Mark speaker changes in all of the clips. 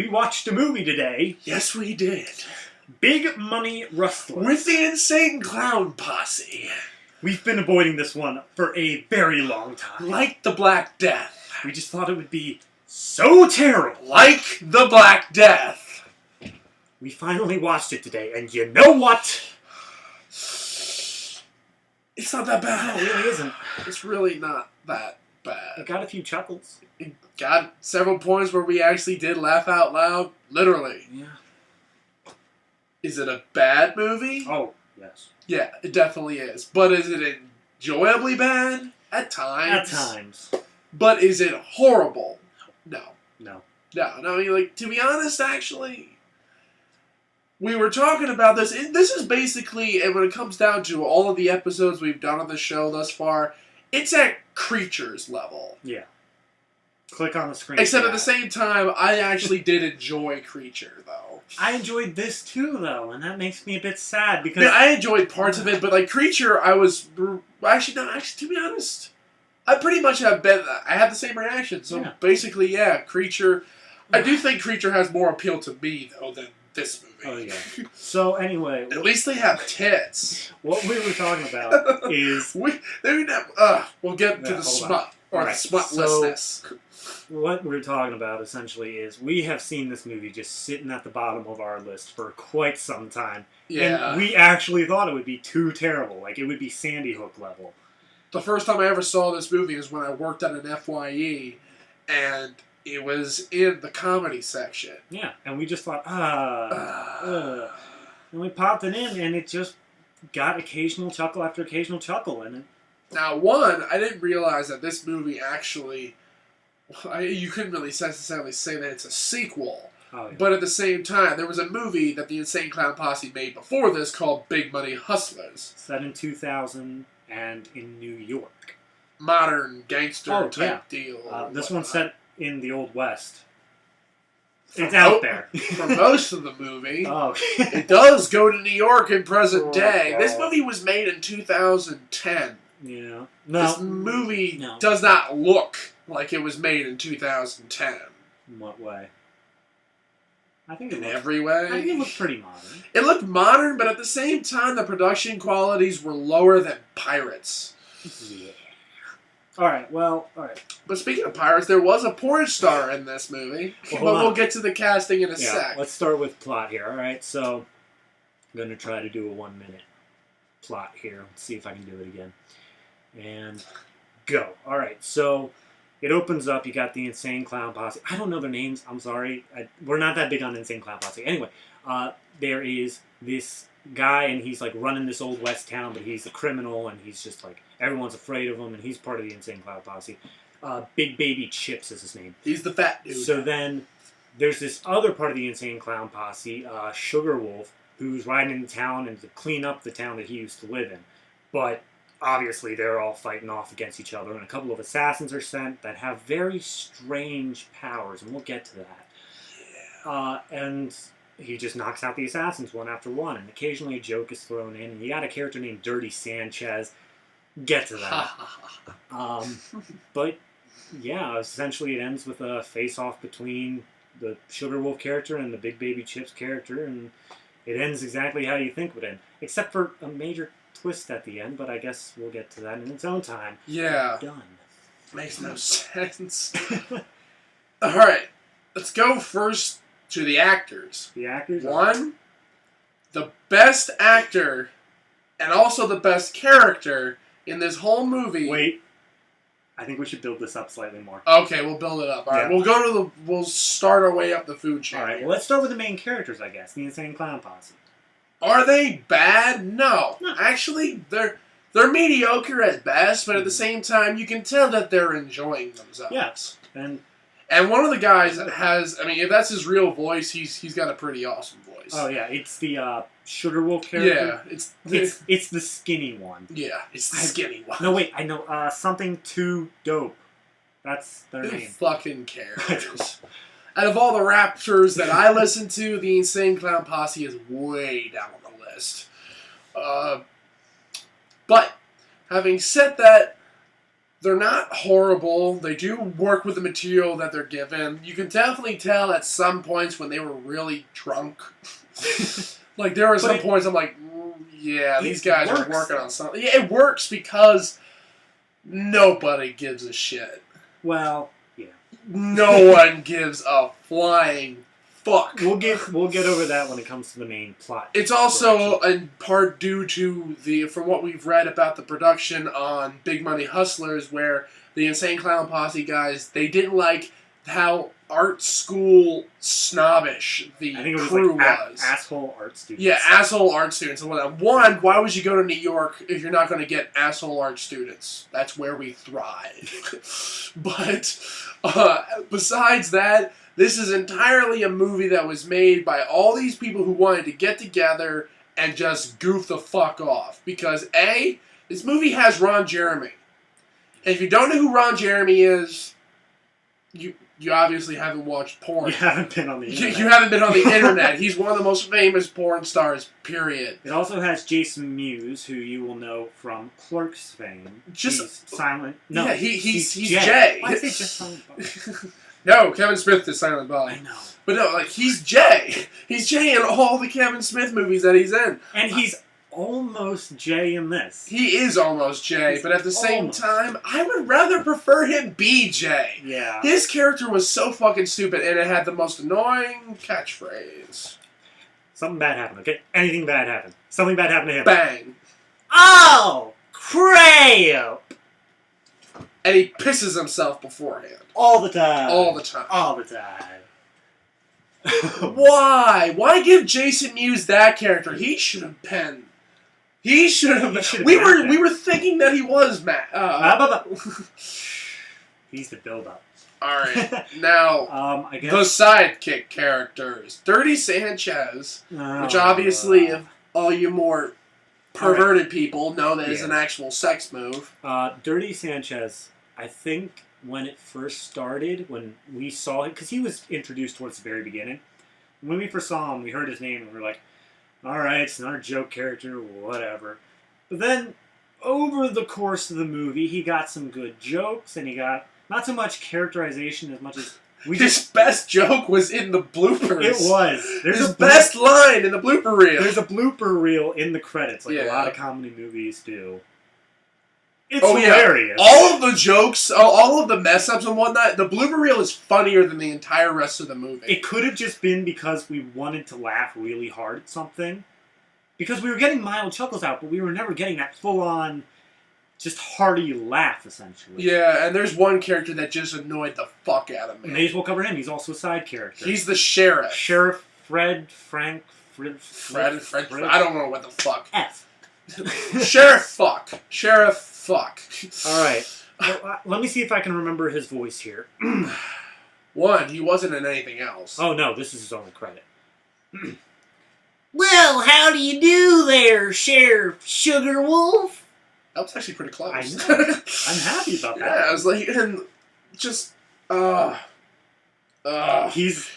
Speaker 1: We watched a movie today.
Speaker 2: Yes, we did.
Speaker 1: Big Money Rustlas.
Speaker 2: With the Insane Clown Posse.
Speaker 1: We've been avoiding this one for a very long time.
Speaker 2: Like the Black Death.
Speaker 1: We just thought it would be so terrible.
Speaker 2: Like the Black Death.
Speaker 1: We finally watched it today, and you know what?
Speaker 2: It's not that bad.
Speaker 1: No, it really isn't.
Speaker 2: It's really not that bad.
Speaker 1: It got a few chuckles.
Speaker 2: It got several points where we actually did laugh out loud. Literally.
Speaker 1: Yeah.
Speaker 2: Is it a bad movie?
Speaker 1: Oh, yes.
Speaker 2: Yeah, it definitely is. But is it enjoyably bad? At times.
Speaker 1: At times.
Speaker 2: But is it horrible? No.
Speaker 1: No.
Speaker 2: No, I mean, like, to be honest, actually, we were talking about this. This is basically, and when it comes down to all of the episodes we've done on the show thus far, it's at Creatures level.
Speaker 1: Yeah. Click on the screen.
Speaker 2: Except at the same time, I actually did enjoy Creature, though.
Speaker 1: I enjoyed this too, though, and that makes me a bit sad because
Speaker 2: I enjoyed parts of it, but like Creature, I was actually, to be honest, I pretty much have been. I had the same reaction. So
Speaker 1: yeah.
Speaker 2: basically, yeah, Creature. I do think Creature has more appeal to me though than this movie.
Speaker 1: Oh yeah. So anyway,
Speaker 2: at least they have tits.
Speaker 1: What we were talking about is
Speaker 2: we'll get to the smut or the smutlessness.
Speaker 1: What we're talking about essentially is we have seen this movie just sitting at the bottom of our list for quite some time.
Speaker 2: Yeah.
Speaker 1: And we actually thought it would be too terrible. Like, it would be Sandy Hook level.
Speaker 2: The first time I ever saw this movie is when I worked at an FYE, and it was in the comedy section.
Speaker 1: Yeah, and we just thought, And we popped it in, and it just got occasional chuckle after occasional chuckle in it. Now,
Speaker 2: one, I didn't realize that this movie actually... you couldn't really necessarily say that it's a sequel.
Speaker 1: Oh, yeah.
Speaker 2: But at the same time, there was a movie that the Insane Clown Posse made before this called Big Money Hustlers.
Speaker 1: Set in 2000 and in New York.
Speaker 2: Modern gangster type deal.
Speaker 1: This one's set in the Old West. It's out there.
Speaker 2: For most of the movie.
Speaker 1: Oh.
Speaker 2: It does go to New York in present day. God. This movie was made in 2010.
Speaker 1: Yeah.
Speaker 2: No. This movie does not look like it was made in 2010.
Speaker 1: In what way? I think
Speaker 2: in every way.
Speaker 1: I think it looked pretty modern.
Speaker 2: It looked modern, but at the same time, the production qualities were lower than Pirates.
Speaker 1: Yeah. Alright,
Speaker 2: But speaking of Pirates, there was a porn star in this movie. Well, but we'll get to the casting in a sec.
Speaker 1: Let's start with plot here, alright? So, I'm going to try to do a 1-minute plot here. Let's see if I can do it again. And go. Alright, so it opens up. You got the Insane Clown Posse. I don't know their names. I'm sorry. We're not that big on Insane Clown Posse. Anyway, there is this guy, and he's like running this Old West town, but he's a criminal, and he's just like, everyone's afraid of him, and he's part of the Insane Clown Posse. Big Baby Chips is his name.
Speaker 2: He's the fat dude.
Speaker 1: So then there's this other part of the Insane Clown Posse, Sugar Wolf, who's riding into town and to clean up the town that he used to live in. But obviously, they're all fighting off against each other, and a couple of assassins are sent that have very strange powers, and we'll get to that. Yeah. And he just knocks out the assassins one after one, and occasionally a joke is thrown in, and you got a character named Dirty Sanchez. Get to that. But, yeah, essentially it ends with a face-off between the Sugar Wolf character and the Big Baby Chips character, and it ends exactly how you think it would end, except for a major twist at the end, but I guess we'll get to that in its own time.
Speaker 2: Yeah.
Speaker 1: Done.
Speaker 2: Makes no sense. Alright, let's go first to the actors.
Speaker 1: The actors?
Speaker 2: One, the best actor and also the best character in this whole movie.
Speaker 1: Wait. I think we should build this up slightly more.
Speaker 2: Okay, we'll build it up. Alright, we'll start our way up the food chain.
Speaker 1: Alright, well, let's start with the main characters, I guess. The Insane Clown Posse.
Speaker 2: Are they bad? No. Actually, they're mediocre at best, but at the same time, you can tell that they're enjoying themselves.
Speaker 1: Yes.
Speaker 2: And one of the guys has, I mean, if that's his real voice, he's got a pretty awesome voice.
Speaker 1: Oh, yeah. It's the Sugar Wolf character.
Speaker 2: Yeah.
Speaker 1: It's the skinny one.
Speaker 2: Yeah, it's the skinny one.
Speaker 1: No, wait. I know. Something Too Dope. That's their name.
Speaker 2: Who fucking cares? Out of all the rappers that I listen to, the Insane Clown Posse is way down on the list. But, having said that, They're not horrible. They do work with the material that they're given. You can definitely tell at some points when they were really drunk. Like, there were some points I'm like, yeah, these guys are working on something. Yeah, it works because nobody gives a shit.
Speaker 1: Well, yeah.
Speaker 2: No one gives a flying fuck.
Speaker 1: We'll get over that when it comes to the main plot.
Speaker 2: It's also in part due to from what we've read about the production on Big Money Hustlers, where the Insane Clown Posse guys, they didn't like how art school snobbish the crew was.
Speaker 1: Asshole art students.
Speaker 2: Yeah, asshole art students. One, why would you go to New York if you're not going to get asshole art students? That's where we thrive. But besides that, this is entirely a movie that was made by all these people who wanted to get together and just goof the fuck off. Because A, this movie has Ron Jeremy. And if you don't know who Ron Jeremy is, you obviously haven't watched porn.
Speaker 1: You haven't been on the internet.
Speaker 2: You haven't been on the internet. He's one of the most famous porn stars, period.
Speaker 1: It also has Jason Mewes, who you will know from Clerks fame. He's Silent. No,
Speaker 2: yeah, he's Jay.
Speaker 1: Why is it just Silent Bob?
Speaker 2: No, Kevin Smith is Silent Bob.
Speaker 1: I know.
Speaker 2: But no, like, he's Jay. He's Jay in all the Kevin Smith movies that he's in.
Speaker 1: And he's almost Jay in this.
Speaker 2: He is almost Jay, but at the same time, I would rather prefer him be Jay.
Speaker 1: Yeah.
Speaker 2: His character was so fucking stupid, and it had the most annoying catchphrase.
Speaker 1: Something bad happened, okay? Anything bad happened. Something bad happened to him.
Speaker 2: Bang.
Speaker 1: Oh! Crap!
Speaker 2: And he pisses himself beforehand.
Speaker 1: All the time.
Speaker 2: All the time.
Speaker 1: All the time.
Speaker 2: Why? Why give Jason Mewes that character? He should have been. He should have. We were thinking that he was Matt.
Speaker 1: He's the build-up.
Speaker 2: All right, now
Speaker 1: I guess
Speaker 2: the sidekick characters: Dirty Sanchez, which obviously, if all you more perverted people know that is an actual sex move.
Speaker 1: Dirty Sanchez, I think when it first started, when we saw him, because he was introduced towards the very beginning. When we first saw him, we heard his name and we were like, all right, it's another joke character, whatever. But then, over the course of the movie, he got some good jokes, and he got not so much characterization as much as...
Speaker 2: His best joke was in the bloopers.
Speaker 1: It was.
Speaker 2: His best line in the blooper reel.
Speaker 1: There's a blooper reel in the credits, like a lot of comedy movies do. It's
Speaker 2: Yeah.
Speaker 1: hilarious.
Speaker 2: All of the jokes, all of the mess-ups and whatnot, the blooper reel is funnier than the entire rest of the movie.
Speaker 1: It could have just been because we wanted to laugh really hard at something. Because we were getting mild chuckles out, but we were never getting that full-on, just hearty laugh, essentially.
Speaker 2: Yeah, and there's one character that just annoyed the fuck out of me.
Speaker 1: May as well cover him. He's also a side character.
Speaker 2: He's the sheriff.
Speaker 1: Sheriff Fred, Frank,
Speaker 2: Fred, I don't know what the fuck.
Speaker 1: F.
Speaker 2: Sheriff fuck. Sheriff fuck.
Speaker 1: Alright. Well, let me see if I can remember his voice here.
Speaker 2: One, he wasn't in anything else.
Speaker 1: Oh no, this is his only credit.
Speaker 3: Well, how do you do there, Sheriff Sugarwolf?
Speaker 2: That was actually pretty close.
Speaker 1: I know. I'm happy about that.
Speaker 2: Yeah, I was like, and just,
Speaker 1: he's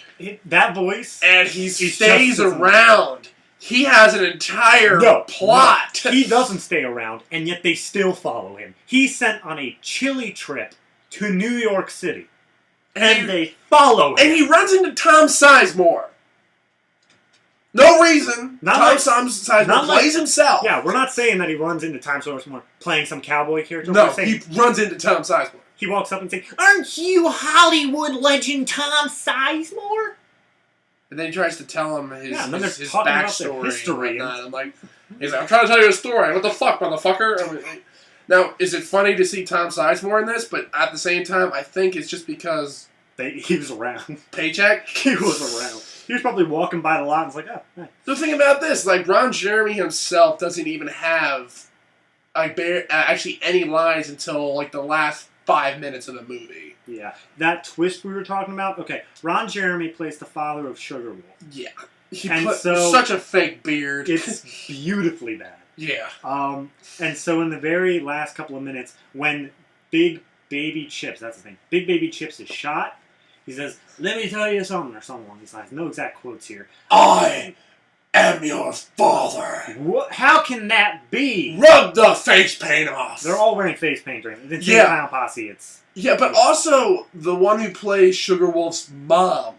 Speaker 1: that voice,
Speaker 2: and he stays around. He has an entire plot.
Speaker 1: No, he doesn't stay around, and yet they still follow him. He's sent on a chilly trip to New York City, and they follow him.
Speaker 2: And he runs into Tom Sizemore. No reason. Tom Sizemore plays himself.
Speaker 1: Yeah, we're not saying that he runs into Tom Sizemore playing some cowboy character.
Speaker 2: No, he runs into Tom Sizemore.
Speaker 1: He walks up and says,
Speaker 3: "Aren't you Hollywood legend Tom Sizemore?"
Speaker 2: And then he tries to tell him his
Speaker 1: backstory.
Speaker 2: I'm like, he's like, I'm trying to tell you a story. What the fuck, motherfucker? I mean, now, is it funny to see Tom Sizemore in this? But at the same time, I think it's just because
Speaker 1: he was around.
Speaker 2: Paycheck?
Speaker 1: He was around. He was probably walking by the lot and was like, oh, hey.
Speaker 2: The thing about this, like, Ron Jeremy himself doesn't even have actually any lines until, like, the last 5 minutes of the movie.
Speaker 1: Yeah. That twist we were talking about, okay, Ron Jeremy plays the father of Sugarwolf.
Speaker 2: Yeah.
Speaker 1: Such
Speaker 2: a fake beard.
Speaker 1: It's beautifully bad.
Speaker 2: Yeah.
Speaker 1: And so in the very last couple of minutes, when Big Baby Chips, that's the thing, Big Baby Chips is shot, he says, let me tell you something, or something along these lines. No exact quotes here.
Speaker 2: I am your father.
Speaker 1: What? How can that be?
Speaker 2: Rub the face paint off.
Speaker 1: They're all wearing face paint during the
Speaker 2: Yeah.
Speaker 1: Clown Posse. It's
Speaker 2: Yeah, but also the one who plays Sugar Wolf's mom.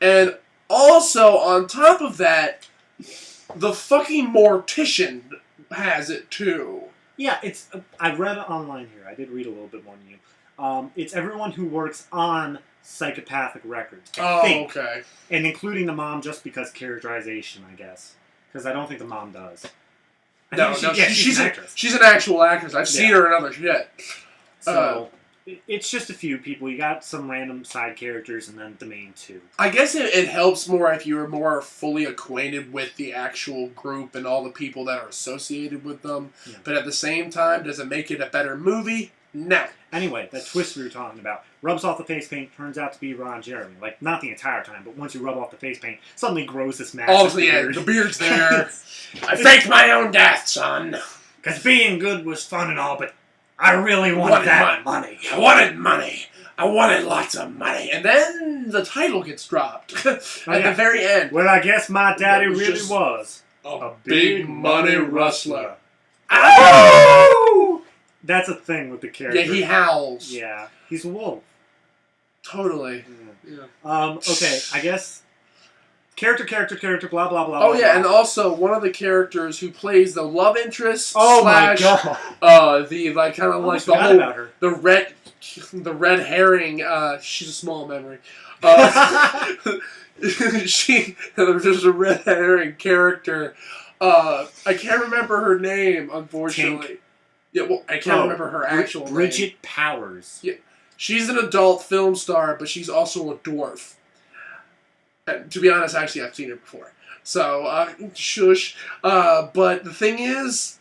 Speaker 2: And also, on top of that, the fucking mortician has it too.
Speaker 1: yeah. It's. I read it online here. I did read a little bit more than you. It's everyone who works on psychopathic records. I think.
Speaker 2: Okay.
Speaker 1: And including the mom, just because characterization, I guess. Because I don't think the mom does. I think she's an actress.
Speaker 2: She's an actual actress. I've seen her in other shit.
Speaker 1: So it's just a few people. You got some random side characters, and then the main two.
Speaker 2: I guess it helps more if you're more fully acquainted with the actual group and all the people that are associated with them.
Speaker 1: Yeah.
Speaker 2: But at the same time, does it make it a better movie? No.
Speaker 1: Anyway, that twist we were talking about. Rubs off the face paint, turns out to be Ron Jeremy. Like, not the entire time, but once you rub off the face paint, suddenly grows this massive
Speaker 2: Obviously,
Speaker 1: beard.
Speaker 2: the beard's there. I faked my own death, son.
Speaker 1: Because being good was fun and all, but I really wanted that money.
Speaker 2: I wanted money. I wanted lots of money. And then the title gets dropped at the very end.
Speaker 1: Well, I guess my daddy
Speaker 2: was
Speaker 1: really
Speaker 2: just
Speaker 1: was
Speaker 2: A big money rustler.
Speaker 1: Ow! That's a thing with the character.
Speaker 2: Yeah, he howls.
Speaker 1: Yeah, he's a wolf.
Speaker 2: Totally.
Speaker 1: Yeah.
Speaker 2: Yeah.
Speaker 1: Okay, I guess character, blah blah blah.
Speaker 2: Oh
Speaker 1: blah,
Speaker 2: yeah,
Speaker 1: blah.
Speaker 2: and also one of the characters who plays the love interest
Speaker 1: Oh
Speaker 2: slash
Speaker 1: my god.
Speaker 2: the like kind of like
Speaker 1: Almost
Speaker 2: the
Speaker 1: forgot
Speaker 2: whole
Speaker 1: about her.
Speaker 2: the red herring. She's a small memory. There's a red herring character. I can't remember her name, unfortunately.
Speaker 1: Tank.
Speaker 2: Yeah, well, I can't remember her actual name.
Speaker 1: Bridget Powers.
Speaker 2: Yeah, she's an adult film star, but she's also a dwarf. And to be honest, actually, I've seen her before. So, shush. But the thing is,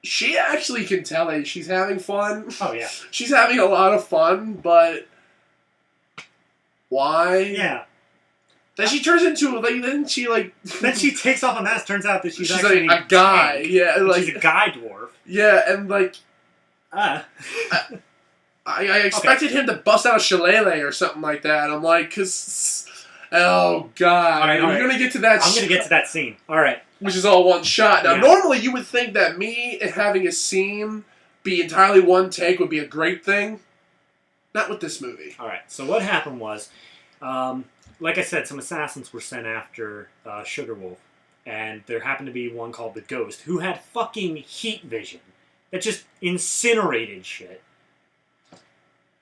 Speaker 2: she actually can tell that she's having fun.
Speaker 1: Oh yeah.
Speaker 2: She's having a lot of fun, but why?
Speaker 1: Yeah.
Speaker 2: Then she turns into then
Speaker 1: she takes off a mask. Turns out that she's
Speaker 2: like
Speaker 1: actually
Speaker 2: a guy.
Speaker 1: Tank,
Speaker 2: Yeah,
Speaker 1: and
Speaker 2: like
Speaker 1: she's a guy dwarf.
Speaker 2: yeah, and like I expected him to bust out a shillelagh or something like that. I'm like, cause oh god,
Speaker 1: All right.
Speaker 2: we're gonna get to that.
Speaker 1: I'm gonna get to that scene. All right.
Speaker 2: Which is all one shot. Now,
Speaker 1: Yeah.
Speaker 2: normally you would think that me having a scene be entirely one take would be a great thing. Not with this movie.
Speaker 1: All right. So what happened was, like I said, some assassins were sent after Sugar Wolf, and there happened to be one called the Ghost who had fucking heat vision that just incinerated shit.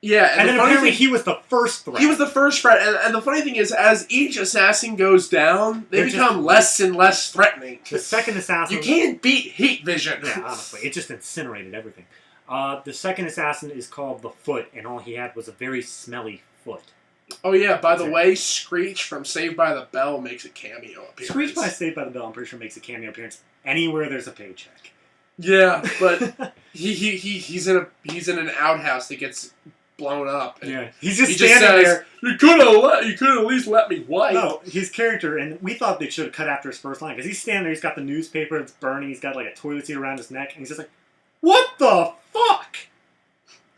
Speaker 2: Yeah,
Speaker 1: And
Speaker 2: the
Speaker 1: then
Speaker 2: funny
Speaker 1: apparently
Speaker 2: thing,
Speaker 1: he was the first threat.
Speaker 2: he was the first threat, and the funny thing is, as each assassin goes down, they
Speaker 1: They're
Speaker 2: become
Speaker 1: just-
Speaker 2: less and less threatening.
Speaker 1: The second assassin.
Speaker 2: You can't beat heat vision.
Speaker 1: Yeah, honestly, it just incinerated everything. The second assassin is called the Foot, and all he had was a very smelly foot.
Speaker 2: Oh yeah, by the
Speaker 1: That's it.
Speaker 2: way, Screech from Saved by the Bell makes a cameo appearance.
Speaker 1: Screech by Saved by the Bell, I'm pretty sure, makes a cameo appearance anywhere there's a paycheck.
Speaker 2: Yeah, but he's in an outhouse that gets blown up. And
Speaker 1: Yeah, he's just
Speaker 2: he just
Speaker 1: standing
Speaker 2: says,
Speaker 1: there.
Speaker 2: You could at least let me wipe.
Speaker 1: No, his character, and we thought they should have cut after his first line, because he's standing there, he's got the newspaper, it's burning, he's got like a toilet seat around his neck, and he's just like, what the fuck?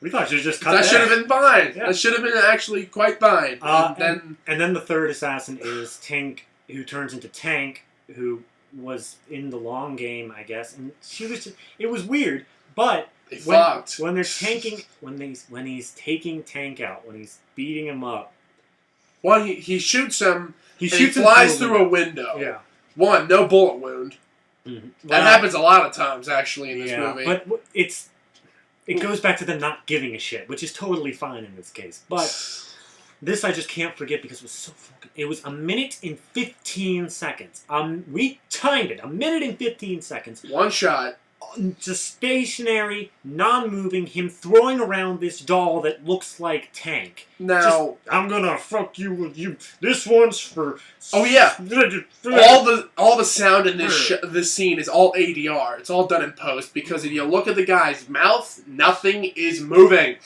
Speaker 1: We thought you should have just cut
Speaker 2: That should have been fine.
Speaker 1: Yeah.
Speaker 2: That should have been actually quite fine.
Speaker 1: And then the third assassin is Tank, who turns into Tank, who was in the long game, I guess, and she was just, it was weird, but
Speaker 2: they fucked.
Speaker 1: when they're tanking, when he's taking Tank out, when he's beating him up,
Speaker 2: One, he shoots him.
Speaker 1: he
Speaker 2: and
Speaker 1: shoots
Speaker 2: he
Speaker 1: him
Speaker 2: flies through a window.
Speaker 1: Yeah.
Speaker 2: One, no bullet wound.
Speaker 1: Mm-hmm.
Speaker 2: That happens a lot of times, actually, in this
Speaker 1: Yeah,
Speaker 2: movie.
Speaker 1: but it goes back to them not giving a shit, which is totally fine in this case. But this I just can't forget because it was so fucking... It was 1 minute and 15 seconds. We timed it. 1 minute and 15 seconds.
Speaker 2: One shot.
Speaker 1: Just stationary, non-moving, him throwing around this doll that looks like Tank.
Speaker 2: Now,
Speaker 1: Just, I'm gonna fuck you with you. This one's for...
Speaker 2: oh yeah, all the sound in this scene is all ADR. It's all done in post because if you look at the guy's mouth, nothing is moving,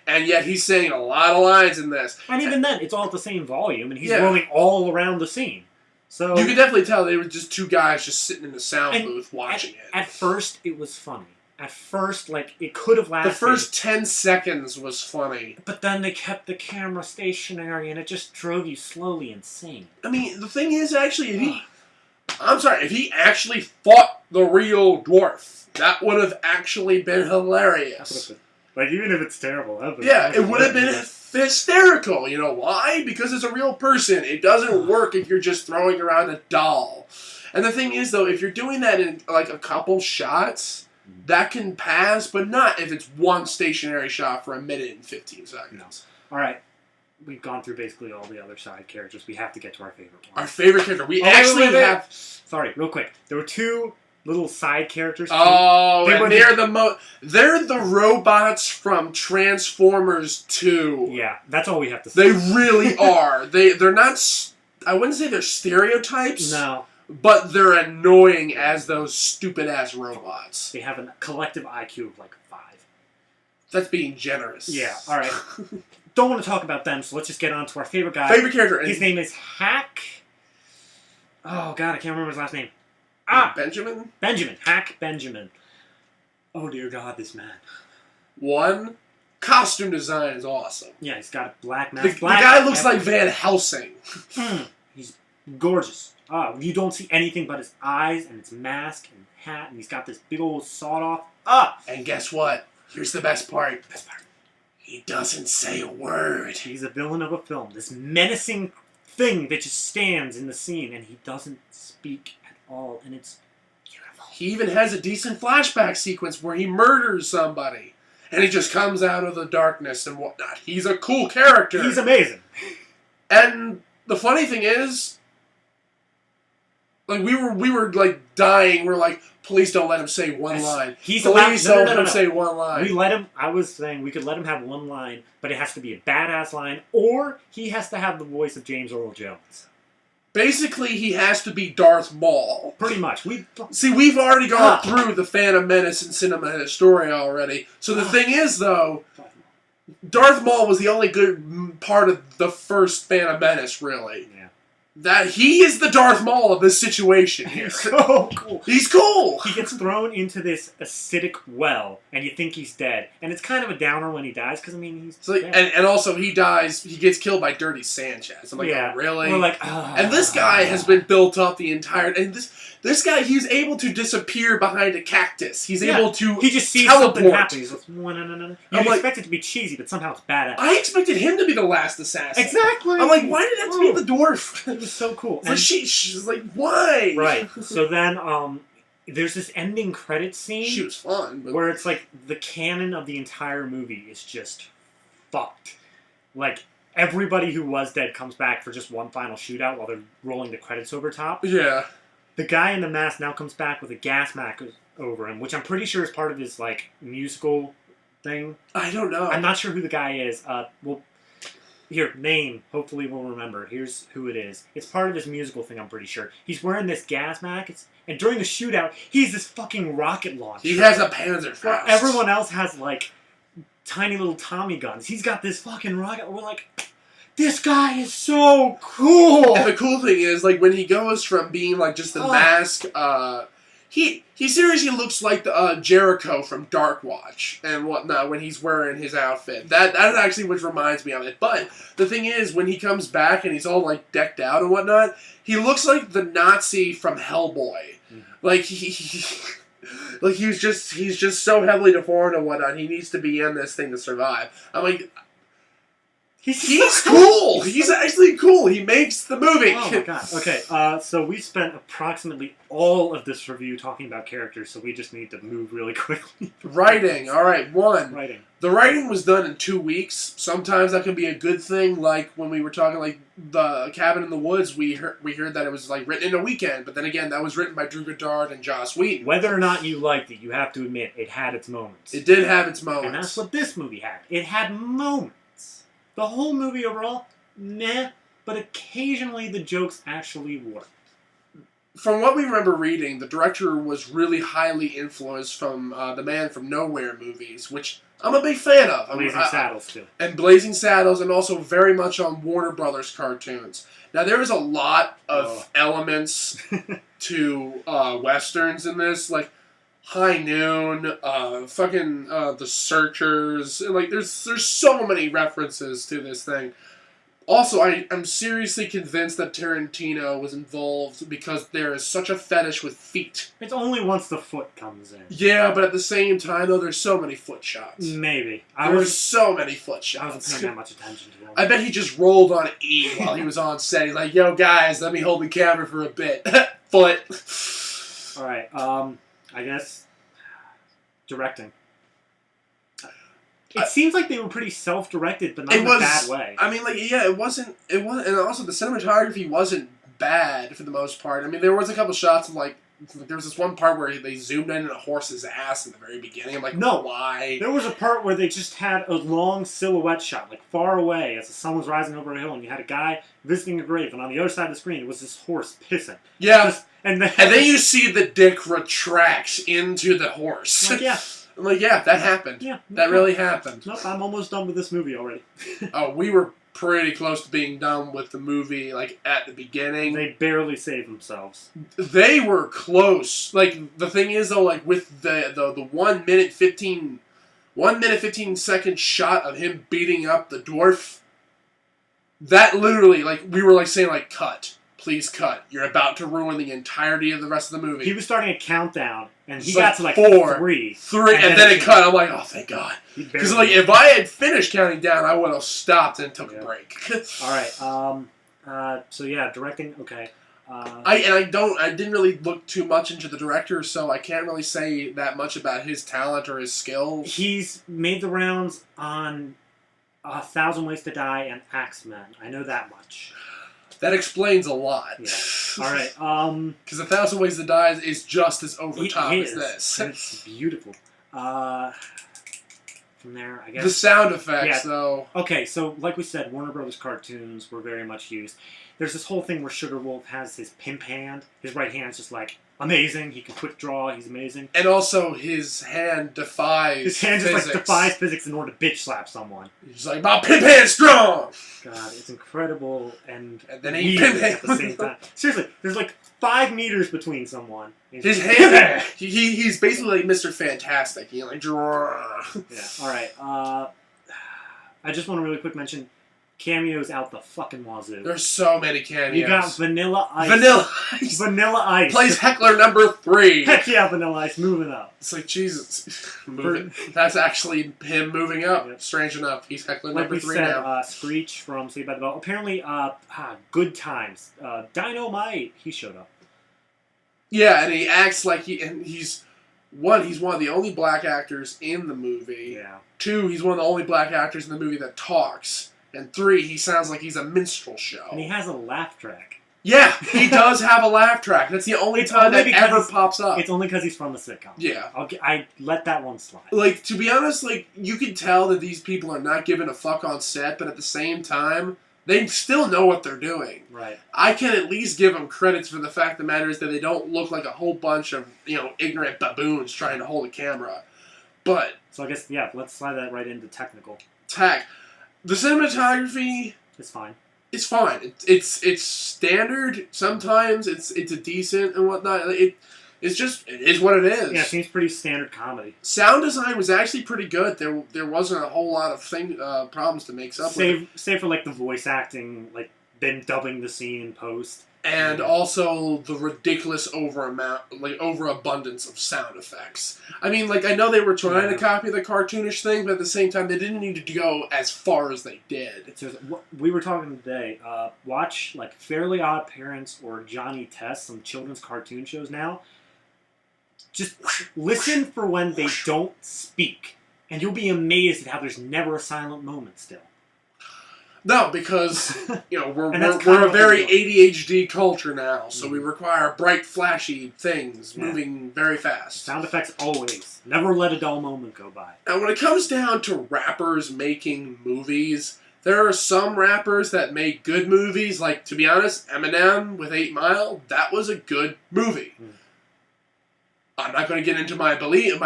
Speaker 2: and yet he's saying a lot of lines in this.
Speaker 1: And even then, it's all at the same volume, and he's
Speaker 2: Yeah.
Speaker 1: roaming all around the scene. So
Speaker 2: You can definitely tell they were just two guys just sitting in the sound
Speaker 1: And
Speaker 2: booth watching it.
Speaker 1: At first, it was funny. At first, like, it could have lasted.
Speaker 2: The first 10 seconds was funny.
Speaker 1: But then they kept the camera stationary, and it just drove you slowly insane.
Speaker 2: I mean, the thing is, actually, I'm sorry, if he actually fought the real dwarf, that would have actually been hilarious.
Speaker 1: Like, even if it's terrible, that would
Speaker 2: Yeah, it would have been hysterical. You know why? Because it's a real person. It doesn't work if you're just throwing around a doll. And the thing is, though, if you're doing that in, like, a couple shots, that can pass, but not if it's one stationary shot for 1 minute and 15 seconds.
Speaker 1: No. All right. We've gone through basically all the other side characters. We have to get to our favorite one.
Speaker 2: Our favorite character. We have...
Speaker 1: Sorry, real quick. There were 2 little side characters.
Speaker 2: Oh, and they're the robots from Transformers 2.
Speaker 1: Yeah, that's all we have to say.
Speaker 2: They really are. They're not... I wouldn't say they're stereotypes.
Speaker 1: No.
Speaker 2: But they're annoying as those stupid-ass robots.
Speaker 1: They have a collective IQ of like 5.
Speaker 2: That's being generous.
Speaker 1: Yeah, alright. Don't want to talk about them, so let's just get on to our favorite guy.
Speaker 2: Favorite character.
Speaker 1: His name is Hack. Oh, God, I can't remember his last name.
Speaker 2: Benjamin?
Speaker 1: Benjamin. Hack Benjamin. Oh, dear God, this man.
Speaker 2: One, costume design is awesome.
Speaker 1: Yeah, he's got a black mask.
Speaker 2: The guy looks like Van Helsing.
Speaker 1: He's gorgeous. You don't see anything but his eyes and his mask and hat, and he's got this big old sawed-off.
Speaker 2: And guess what? Here's the best part. He doesn't say a word.
Speaker 1: He's a villain of a film. This menacing thing that just stands in the scene, and he doesn't speak at all, and it's beautiful.
Speaker 2: He even has a decent flashback sequence where he murders somebody, and he just comes out of the darkness and whatnot. He's a cool character.
Speaker 1: He's amazing.
Speaker 2: And the funny thing is, like, we were like dying. We're like, please don't let him say one line. Please don't let him say one line.
Speaker 1: We let him. I was saying we could let him have one line, but it has to be a badass line, or he has to have the voice of James Earl Jones.
Speaker 2: Basically, he has to be Darth Maul.
Speaker 1: Pretty much.
Speaker 2: We've already gone through the Phantom Menace and Cinema Historia already. So the thing is, though, Darth Maul was the only good part of the first Phantom Menace, really.
Speaker 1: Yeah.
Speaker 2: That he is the Darth Maul of this situation here.
Speaker 1: He's so cool.
Speaker 2: He's cool.
Speaker 1: He gets thrown into this acidic well, and you think he's dead. And it's kind of a downer when he dies, because, I mean, he's dead.
Speaker 2: And also, he dies, he gets killed by Dirty Sanchez. I'm like,
Speaker 1: yeah.
Speaker 2: oh, really?
Speaker 1: We're like,
Speaker 2: and this guy has been built up the entire... And this guy, he's able to disappear behind a cactus. He's able to
Speaker 1: He just sees
Speaker 2: teleport.
Speaker 1: something happen. He's like, no. You expect it to be cheesy, but somehow it's badass.
Speaker 2: I expected him to be the last assassin.
Speaker 1: Exactly.
Speaker 2: I'm like, why did it have to be the dwarf?
Speaker 1: It was so cool.
Speaker 2: And she's like, why?
Speaker 1: Right. So then, there's this ending credit scene.
Speaker 2: She was fun. But...
Speaker 1: where it's like the canon of the entire movie is just fucked. Like, everybody who was dead comes back for just one final shootout while they're rolling the credits over top.
Speaker 2: Yeah.
Speaker 1: The guy in the mask now comes back with a gas mask over him, which I'm pretty sure is part of his, like, musical thing.
Speaker 2: I don't know.
Speaker 1: I'm not sure who the guy is. Here, name. Hopefully we'll remember. Here's who it is. It's part of his musical thing, I'm pretty sure. He's wearing this gas mask, and during the shootout, he's this fucking rocket launcher.
Speaker 2: He has a Panzerfaust.
Speaker 1: Everyone else has, like, tiny little Tommy guns. He's got this fucking rocket. We're like... this guy is so cool!
Speaker 2: And the cool thing is, like, when he goes from being, like, just the mask, he seriously looks like the Jericho from Dark Watch and whatnot when he's wearing his outfit. That is actually what reminds me of it. But the thing is, when he comes back and he's all, like, decked out and whatnot, he looks like the Nazi from Hellboy. Like, he's just so heavily deformed and whatnot. He needs to be in this thing to survive. I'm like... He's cool! He's actually cool! He makes the movie!
Speaker 1: Oh my god. Okay, so we spent approximately all of this review talking about characters, so we just need to move really quickly.
Speaker 2: Writing. Alright,
Speaker 1: Writing.
Speaker 2: The writing was done in 2 weeks. Sometimes that can be a good thing, like when we were talking, like, the Cabin in the Woods, we heard that it was, like, written in a weekend, but then again, that was written by Drew Goddard and Joss Whedon.
Speaker 1: Whether or not you liked it, you have to admit, it had its moments.
Speaker 2: It did have its moments.
Speaker 1: And that's what this movie had. It had moments. The whole movie overall, meh, but occasionally the jokes actually worked.
Speaker 2: From what we remember reading, the director was really highly influenced from the Man from Nowhere movies, which I'm a big fan of.
Speaker 1: Blazing Saddles, too.
Speaker 2: And Blazing Saddles, and also very much on Warner Brothers cartoons. Now, there is a lot of elements to Westerns in this, like High Noon, The Searchers, and, like, there's so many references to this thing. Also, I'm seriously convinced that Tarantino was involved because there is such a fetish with feet.
Speaker 1: It's only once the foot comes in.
Speaker 2: Yeah, but at the same time, though, there's so many foot shots.
Speaker 1: Maybe.
Speaker 2: There's so many foot
Speaker 1: I
Speaker 2: shots.
Speaker 1: wasn't paying that much attention to them.
Speaker 2: I bet he just rolled on E while he was on set. He's like, yo, guys, let me hold the camera for a bit. Foot.
Speaker 1: Alright, I guess... Directing. It seems like they were pretty self-directed, but not in a bad way.
Speaker 2: I mean, like, yeah, it wasn't, and also the cinematography wasn't bad for the most part. I mean, there was a couple shots of, like, there was this one part where they zoomed in on a horse's ass in the very beginning. I'm like,
Speaker 1: no,
Speaker 2: why?
Speaker 1: There was a part where they just had a long silhouette shot, like far away, as the sun was rising over a hill, and you had a guy visiting a grave, and on the other side of the screen, it was this horse pissing.
Speaker 2: Yeah.
Speaker 1: And
Speaker 2: then you see the dick retracts into the horse.
Speaker 1: Like, yeah.
Speaker 2: I'm like, yeah, that happened.
Speaker 1: Yeah.
Speaker 2: That really happened.
Speaker 1: Nope, I'm almost done with this movie already.
Speaker 2: Oh, we were pretty close to being done with the movie, like, at the beginning.
Speaker 1: They barely save themselves.
Speaker 2: They were close. Like, the thing is, though, like, with the 1 minute 15 second shot of him beating up the dwarf, that literally, like, we were, like, saying, like, cut. Please cut. You're about to ruin the entirety of the rest of the movie.
Speaker 1: He was starting a countdown, and he
Speaker 2: It's
Speaker 1: got to like
Speaker 2: 4,
Speaker 1: 3.
Speaker 2: And then it cut. I'm like, oh, thank God. Because, like, if I had finished counting down, I would have stopped and took a break.
Speaker 1: Alright, so yeah, directing, okay.
Speaker 2: I didn't really look too much into the director, so I can't really say that much about his talent or his skills.
Speaker 1: He's made the rounds on 1,000 Ways to Die and Axemen. I know that much.
Speaker 2: That explains a lot.
Speaker 1: Yeah. Alright,
Speaker 2: because 1,000 Ways to Die is just as over the top as this.
Speaker 1: It's beautiful. From there, I guess...
Speaker 2: The sound effects, though...
Speaker 1: Okay, so, like we said, Warner Brothers cartoons were very much used. There's this whole thing where Sugar Wolf has his pimp hand. His right hand's just, like, amazing. He can quick draw. He's amazing.
Speaker 2: And also, his hand defies
Speaker 1: His hand
Speaker 2: physics.
Speaker 1: just, like, defies physics in order to bitch slap someone.
Speaker 2: He's like, my pimp hand's strong!
Speaker 1: God, it's incredible and
Speaker 2: then he
Speaker 1: weird
Speaker 2: pimp
Speaker 1: at the same time. Seriously, there's, like, 5 meters between someone.
Speaker 2: His hand... he's basically like Mr. Fantastic. He, like, draw...
Speaker 1: Yeah, alright. I just want to really quick mention... Cameos out the fucking wazoo.
Speaker 2: There's so many cameos.
Speaker 1: You got Vanilla Ice.
Speaker 2: Vanilla Ice.
Speaker 1: Vanilla Ice.
Speaker 2: Plays heckler number 3.
Speaker 1: Heck yeah, Vanilla Ice, moving up.
Speaker 2: It's like, Jesus. That's actually him moving up. Yep. Strange enough. He's heckler number 3 now.
Speaker 1: Screech from Saved by the Bell. Apparently, Good Times. Dynamite. He showed up.
Speaker 2: Yeah, and he acts like he's one of the only black actors in the movie.
Speaker 1: Yeah.
Speaker 2: 2, he's one of the only black actors in the movie that talks. And 3, he sounds like he's a minstrel show.
Speaker 1: And he has a laugh track.
Speaker 2: Yeah, he does have a laugh track. That's the only time that ever pops up.
Speaker 1: It's only because he's from the sitcom.
Speaker 2: Yeah.
Speaker 1: I let that one slide.
Speaker 2: Like, to be honest, like, you can tell that these people are not giving a fuck on set, but at the same time, they still know what they're doing.
Speaker 1: Right.
Speaker 2: I can at least give them credits for the fact of the matter is that they don't look like a whole bunch of, ignorant baboons trying to hold a camera. But...
Speaker 1: So I guess, yeah, let's slide that right into technical.
Speaker 2: Tech. The cinematography...
Speaker 1: It's fine.
Speaker 2: It's fine. It's standard. Sometimes it's a decent and whatnot. It is what it is.
Speaker 1: Yeah, it seems pretty standard comedy.
Speaker 2: Sound design was actually pretty good. There wasn't a whole lot of problems to make up with.
Speaker 1: Save for, like, the voice acting, like, them dubbing the scene in post.
Speaker 2: And also the ridiculous overabundance of sound effects. I mean, like, I know they were trying to copy the cartoonish thing, but at the same time, they didn't need to go as far as they did.
Speaker 1: So, we were talking today, watch, like, Fairly Odd Parents or Johnny Test, some children's cartoon shows now. Just listen for when they don't speak, and you'll be amazed at how there's never a silent moment still.
Speaker 2: No, because, we're a very ADHD culture now, so we require bright, flashy things moving very fast.
Speaker 1: Sound effects always. Never let a dull moment go by.
Speaker 2: Now, when it comes down to rappers making movies, there are some rappers that make good movies. Like, to be honest, Eminem with 8 Mile, that was a good movie. I'm not going to get into my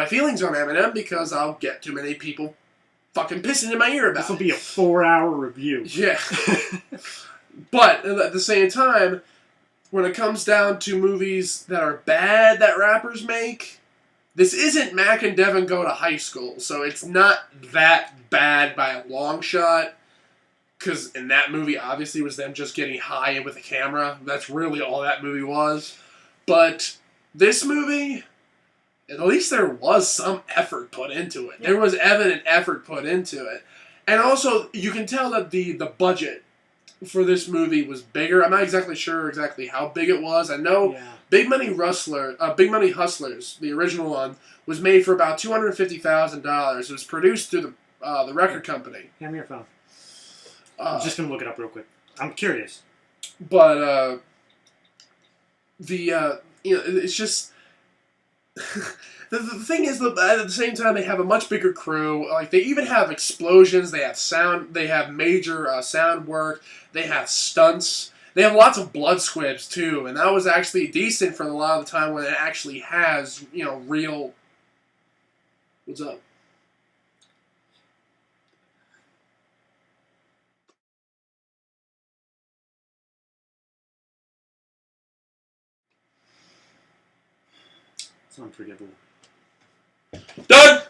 Speaker 2: feelings on Eminem because I'll get too many people fucking pissing in my ear about it.
Speaker 1: This will be a 4-hour review.
Speaker 2: Yeah. But at the same time, when it comes down to movies that are bad that rappers make, this isn't Mac and Devin Go to High School, so it's not that bad by a long shot. because in that movie, obviously, was them just getting high with a camera. That's really all that movie was. But this movie, at least there was some effort put into it.
Speaker 1: Yeah.
Speaker 2: There was evident effort put into it. And also, you can tell that the budget for this movie was bigger. I'm not exactly sure how big it was. I know Big Money Hustlers, the original one, was made for about $250,000. It was produced through the record company.
Speaker 1: Hand me your phone. I'm just gonna look it up real quick. I'm curious.
Speaker 2: But it's just the thing is that at the same time they have a much bigger crew. Like they even have explosions. They have sound. They have major sound work. They have stunts. They have lots of blood squibs too, and that was actually decent for a lot of the time when it actually has real. What's up?
Speaker 1: It's unforgivable.
Speaker 2: Done!